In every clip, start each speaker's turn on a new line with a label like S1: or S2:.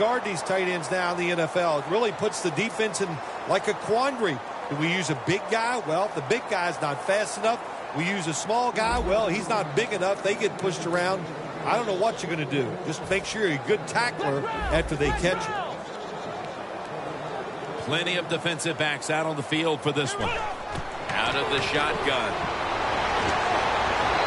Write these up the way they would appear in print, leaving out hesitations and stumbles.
S1: guard these tight ends now in the NFL. It really puts the defense in like a quandary. Do we use a big guy? Well, if the big guy's not fast enough, we use a small guy. Well, he's not big enough. They get pushed around. I don't know what you're going to do. Just make sure you're a good tackler after they catch you.
S2: Plenty of defensive backs out on the field for this one. Out of the shotgun.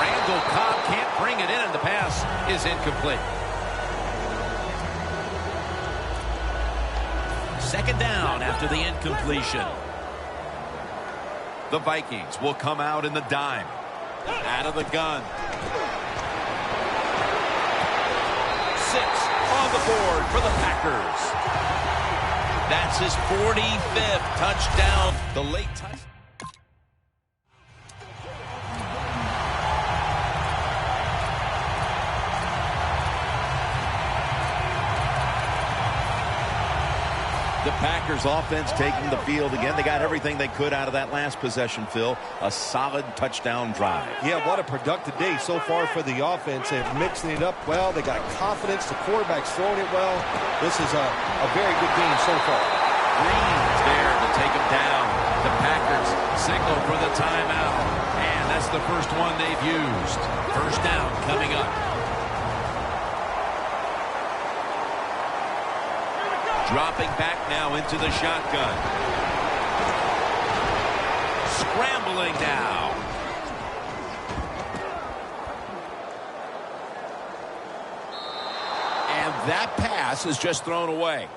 S2: Randall Cobb can't bring it in, and the pass is incomplete. Second down after the incompletion. The Vikings will come out in the dime. Out of the gun. 6 on the board for the Packers. That's his 45th touchdown. The late touchdown. The Packers offense taking the field again. They got everything they could out of that last possession, Phil. A solid touchdown drive.
S1: Yeah, what a productive day so far for the offense. They're mixing it up well. They got confidence. The quarterback's throwing it well. This is a very good game so far.
S2: Green's there to take him down. The Packers signal for the timeout. And that's the first one they've used. First down coming up. Dropping back now into the shotgun. Scrambling now. And that pass is just thrown away.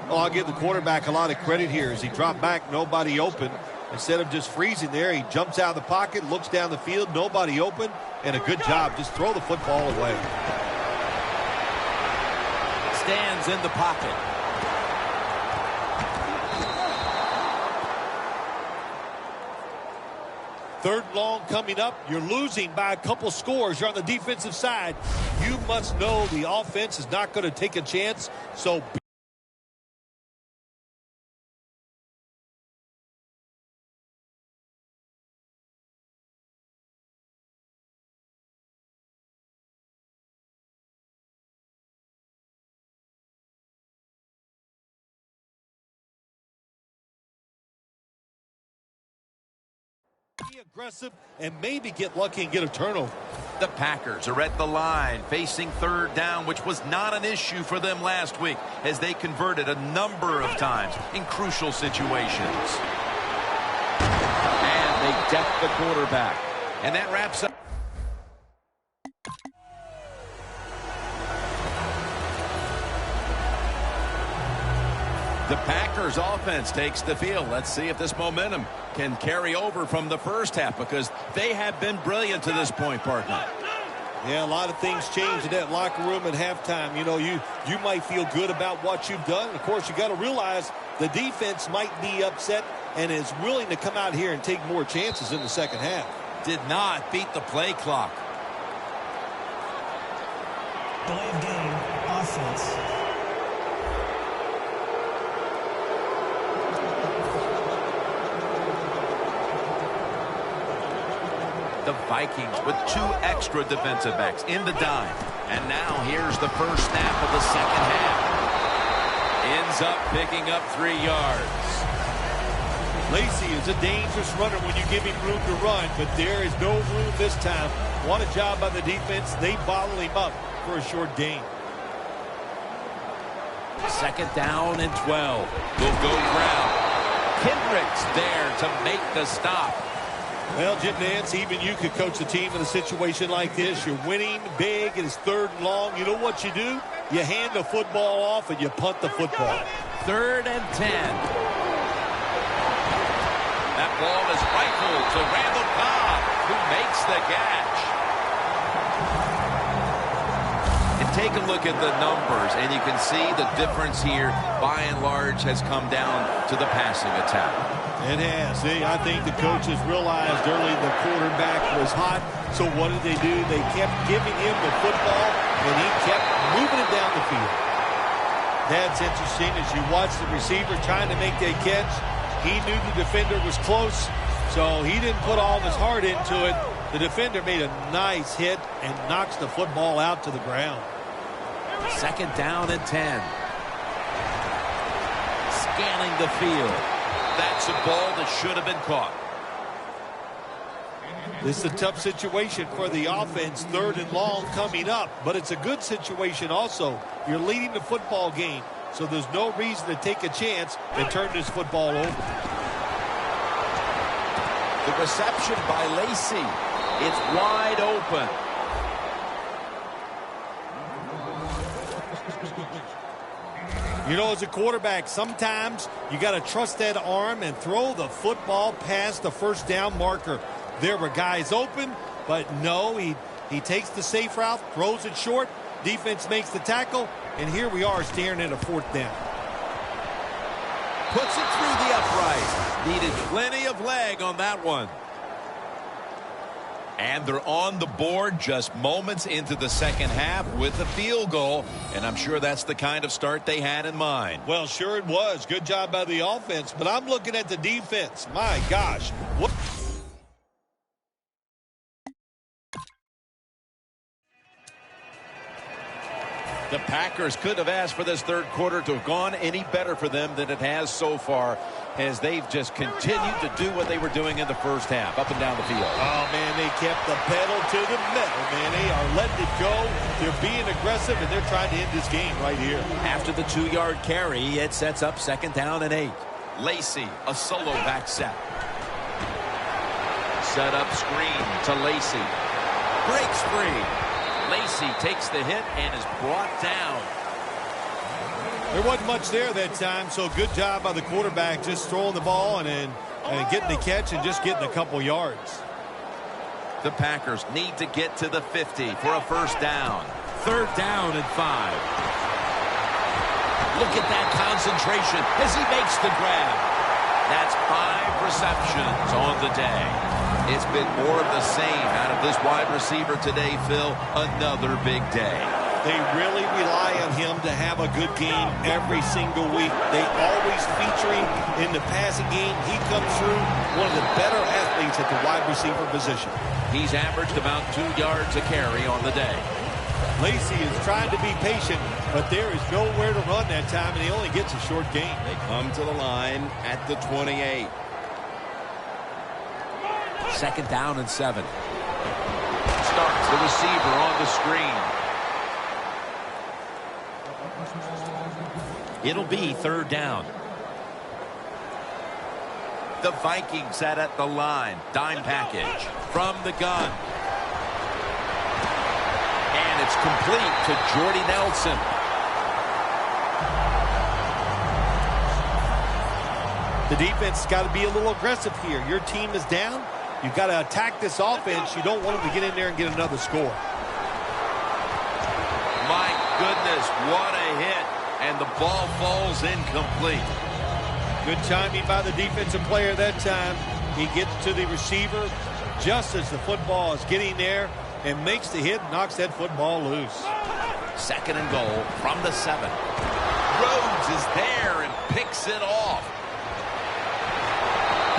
S1: Well, I'll give the quarterback a lot of credit here. As he dropped back, nobody open. Instead of just freezing there, he jumps out of the pocket, looks down the field, nobody open, and a good job. Just throw the football away.
S2: Stands in the pocket.
S1: Third and long coming up. You're losing by a couple scores. You're on the defensive side. You must know the offense is not going to take a chance. So be aggressive and maybe get lucky and get a turnover.
S2: The Packers are at the line facing third down, which was not an issue for them last week as they converted a number of times in crucial situations. And they deck the quarterback. And that wraps up. The Packers offense takes the field. Let's see if this momentum can carry over from the first half, because they have been brilliant to this point, partner.
S1: Yeah, a lot of things change in that locker room at halftime. You know, you might feel good about what you've done. Of course, you got to realize the defense might be upset and is willing to come out here and take more chances in the second half.
S2: Did not beat the play clock.
S3: Delay of game, offense.
S2: The Vikings with 2 extra defensive backs in the dime. And now here's the first snap of the second half. Ends up picking up 3 yards.
S1: Lacy is a dangerous runner when you give him room to run, but there is no room this time. What a job by the defense. They bottle him up for a short gain.
S2: Second down and 12. Will go ground. Kendrick's there to make the stop.
S1: Well, Jim Nance, even you could coach the team in a situation like this. You're winning big. It is third and long. You know what you do? You hand the football off and you punt the football.
S2: 3rd and 10. That ball is rifled to Randall Cobb, who makes the catch. And take a look at the numbers, and you can see the difference here, by and large, has come down to the passing attack.
S1: It has. I think the coaches realized early the quarterback was hot, so what did they do? They kept giving him the football, and he kept moving it down the field. That's interesting. As you watch the receiver trying to make that catch, he knew the defender was close, so he didn't put all of his heart into it. The defender made a nice hit and knocks the football out to the ground.
S2: Second down and 10. Scanning the field. That's a ball that should have been caught.
S1: This is a tough situation for the offense. 3rd and long coming up. But it's a good situation also. You're leading the football game. So there's no reason to take a chance and turn this football over.
S2: The reception by Lacy. It's wide open.
S1: You know, as a quarterback, sometimes you got to trust that arm and throw the football past the first down marker. There were guys open, but no, he takes the safe route, throws it short. Defense makes the tackle, and here we are staring at a 4th down.
S2: Puts it through the upright. Needed plenty of leg on that one. And they're on the board just moments into the second half with a field goal. And I'm sure that's the kind of start they had in mind.
S1: Well, sure it was. Good job by the offense. But I'm looking at the defense. My gosh. What?
S2: The Packers could have asked for this third quarter to have gone any better for them than it has so far, as they've just continued to do what they were doing in the first half, up and down the field.
S1: Oh, man, they kept the pedal to the metal, man. They are letting it go. They're being aggressive, and they're trying to end this game right here.
S2: After the 2-yard carry, it sets up 2nd down and 8. Lacy, a solo back set. Set up screen to Lacy. Breaks free. Lacy takes the hit and is brought down.
S1: There wasn't much there that time, so good job by the quarterback just throwing the ball and getting the catch and just getting a couple yards.
S2: The Packers need to get to the 50 for a first down. 3rd down and 5. Look at that concentration as he makes the grab. That's 5 receptions on the day. It's been more of the same out of this wide receiver today, Phil. Another big day.
S1: They really rely on him to have a good game every single week. They always feature him in the passing game. He comes through, one of the better athletes at the wide receiver position.
S2: He's averaged about 2 yards a carry on the day.
S1: Lacy is trying to be patient, but there is nowhere to run that time, and he only gets a short gain.
S2: They come to the line at the 28. 2nd down and 7. Starts the receiver on the screen. It'll be 3rd down. The Vikings set at the line. Dime package from the gun. And it's complete to Jordy Nelson.
S1: The defense has got to be a little aggressive here. Your team is down. You've got to attack this offense. You don't want them to get in there and get another score.
S2: My goodness, what a hit. And the ball falls incomplete.
S1: Good timing by the defensive player that time. He gets to the receiver just as the football is getting there and makes the hit, knocks that football loose.
S2: 2nd and goal from the 7. Rhodes is there and picks it off.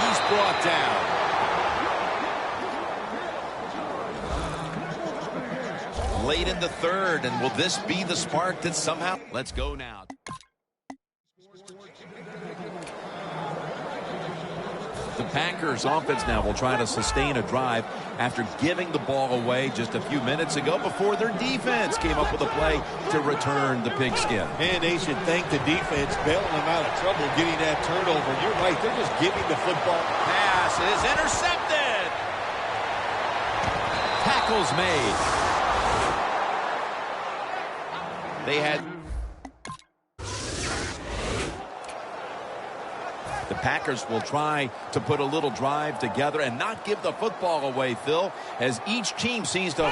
S2: He's brought down. Late in the 3rd, and will this be the spark that somehow... Let's go now. The Packers offense now will try to sustain a drive after giving the ball away just a few minutes ago before their defense came up with a play to return the pigskin.
S1: And they should thank the defense bailing them out of trouble getting that turnover. You're right, they're just giving the football.
S2: Pass is intercepted. Tackles made. They had... The Packers will try to put a little drive together and not give the football away, Phil, as each team seems to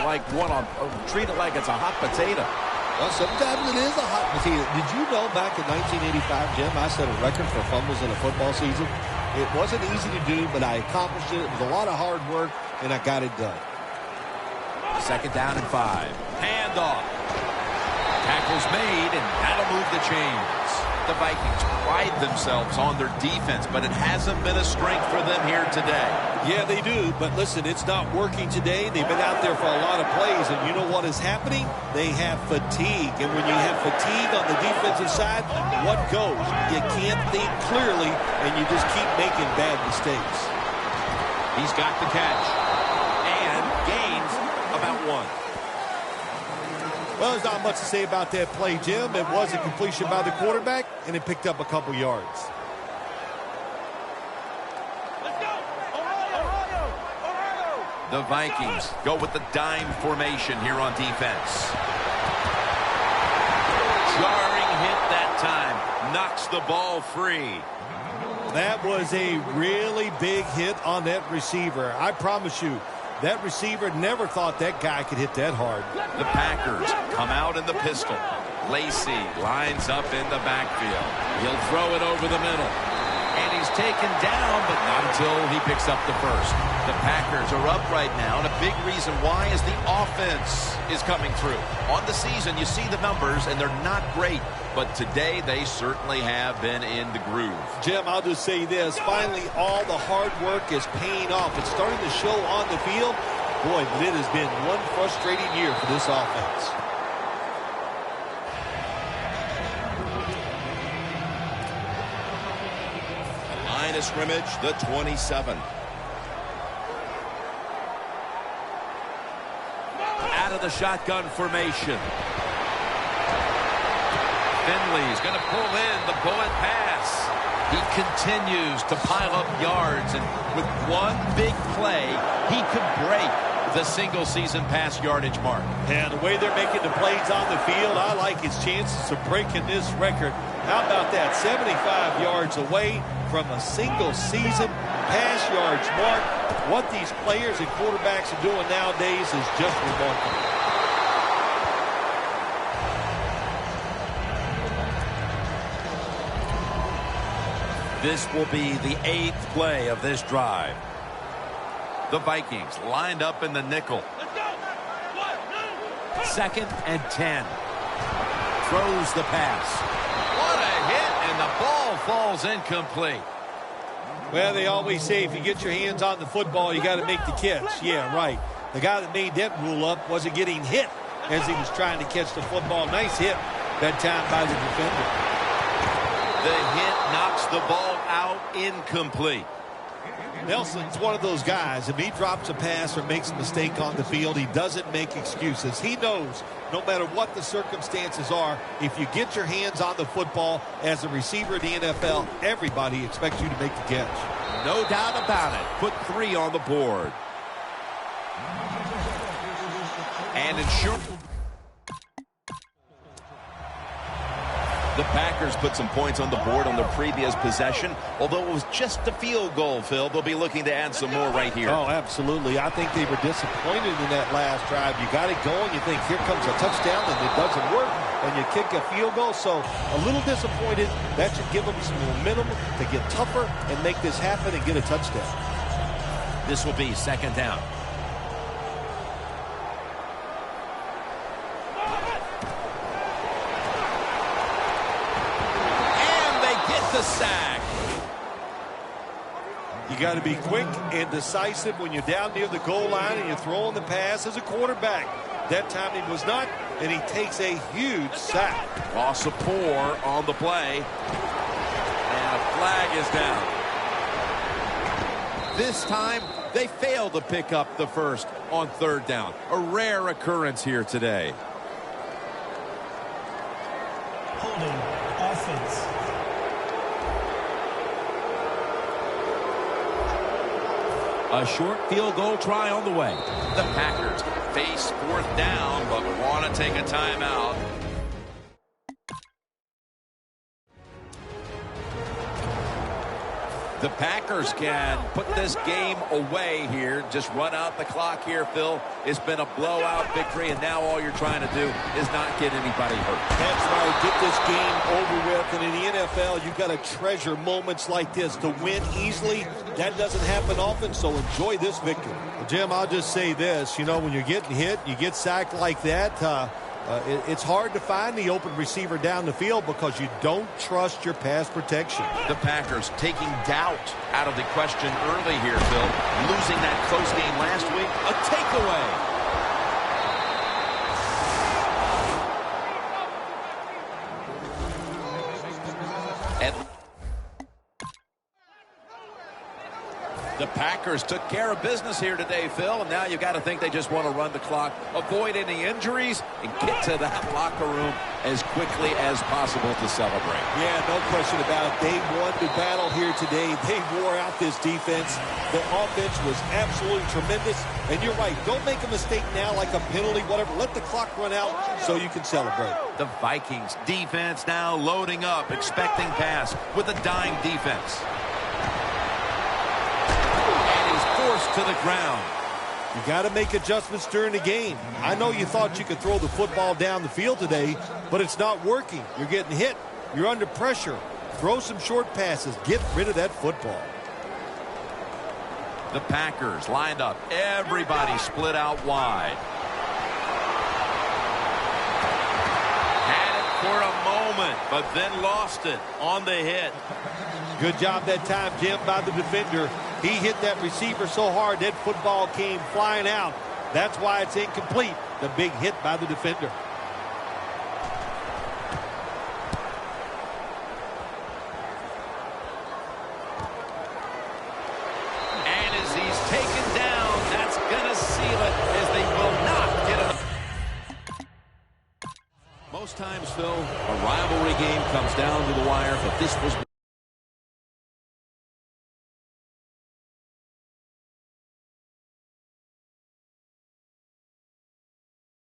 S2: treat it like it's a hot potato.
S1: Well, sometimes it is a hot potato. Did you know back in 1985, Jim, I set a record for fumbles in a football season? It wasn't easy to do, but I accomplished it. It was a lot of hard work, and I got it done.
S2: 2nd down and 5. Handoff. Tackles made, and that'll move the chains. The Vikings pride themselves on their defense, but it hasn't been a strength for them here today.
S1: Yeah, they do, but listen, it's not working today. They've been out there for a lot of plays, and you know what is happening? They have fatigue, and when you have fatigue on the defensive side, what goes? You can't think clearly, and you just keep making bad mistakes.
S2: He's got the catch, and gains about 1.
S1: Well, there's not much to say about that play, Jim. It was a completion by the quarterback, and it picked up a couple yards.
S3: Let's go! Ohio!
S2: The Vikings go with the dime formation here on defense. Jarring hit that time. Knocks the ball free.
S1: That was a really big hit on that receiver. I promise you, that receiver never thought that guy could hit that hard.
S2: The Packers come out in the pistol. Lacey lines up in the backfield. He'll throw it over the middle. And he's taken down, but not until he picks up the first. The Packers are up right now, and a big reason why is the offense is coming through. On the season, you see the numbers, and they're not great. But today, they certainly have been in the groove.
S1: Jim, I'll just say this. Finally, all the hard work is paying off. It's starting to show on the field. Boy, but it has been one frustrating year for this offense.
S2: Line of scrimmage, the 27. Out of the shotgun formation. Finley's going to pull in the bullet pass. He continues to pile up yards, and with one big play, he could break the single-season pass yardage mark.
S1: And the way they're making the plays on the field, I like his chances of breaking this record. How about that? 75 yards away from a single-season pass yards mark. What these players and quarterbacks are doing nowadays is just remarkable.
S2: This will be the 8th play of this drive. The Vikings lined up in the nickel.
S3: Let's go!
S2: 2nd and 10. Throws the pass. What a hit, and the ball falls incomplete.
S1: Well, they always say if you get your hands on the football, you got to make the catch. Yeah, right. The guy that made that rule up wasn't getting hit as he was trying to catch the football. Nice hit that time by the defender.
S2: The hit knocks the ball out incomplete.
S1: Nelson's one of those guys. If he drops a pass or makes a mistake on the field, he doesn't make excuses. He knows no matter what the circumstances are, if you get your hands on the football as a receiver in the NFL, everybody expects you to make the catch.
S2: No doubt about it. Put 3 on the board. And ensure the Packers put some points on the board on the previous possession. Although it was just a field goal, Phil, they'll be looking to add some more right here.
S1: Oh, absolutely. I think they were disappointed in that last drive. You got it going. You think, here comes a touchdown, and it doesn't work, and you kick a field goal. So a little disappointed. That should give them some momentum to get tougher and make this happen and get a touchdown.
S2: This will be 2nd down. The sack.
S1: You got to be quick and decisive when you're down near the goal line and you're throwing the pass as a quarterback. That time he was not, and he takes a huge sack.
S2: Loss of 4 on the play. And a flag is down. This time, they fail to pick up the first on 3rd down. A rare occurrence here today.
S3: Holding offense.
S2: A short field goal try on the way. The Packers face 4th down, but want to take a timeout. The Packers can put this game away here. Just run out the clock here, Phil. It's been a blowout victory, and now all you're trying to do is not get anybody hurt.
S1: That's right. Get this game over with. And in the NFL, you've got to treasure moments like this to win easily. That doesn't happen often, so enjoy this victory. Well, Jim, I'll just say this. You know, when you're getting hit, you get sacked like that, It's hard to find the open receiver down the field because you don't trust your pass protection.
S2: The Packers taking doubt out of the question early here, Phil. Losing that close game last week, a takeaway. The Packers took care of business here today, Phil, and now you've got to think they just want to run the clock, avoid any injuries, and get to that locker room as quickly as possible to celebrate.
S1: Yeah, no question about it. They won the battle here today. They wore out this defense. The offense was absolutely tremendous. And you're right, don't make a mistake now like a penalty, whatever. Let the clock run out so you can celebrate.
S2: The Vikings defense now loading up, expecting pass with a dime defense. Forced to the ground.
S1: You got to make adjustments during the game. I know you thought you could throw the football down the field today, but it's not working. You're getting hit. You're under pressure. Throw some short passes. Get rid of that football.
S2: The Packers lined up. Everybody split out wide. Had it for a moment, but then lost it on the hit.
S1: Good job that time, Jim, by the defender. He hit that receiver so hard that football came flying out. That's why it's incomplete. The big hit by the defender.
S2: And as he's taken down, that's going to seal it as they will not get it. Most times, Phil, a rivalry game comes down to the wire, but this was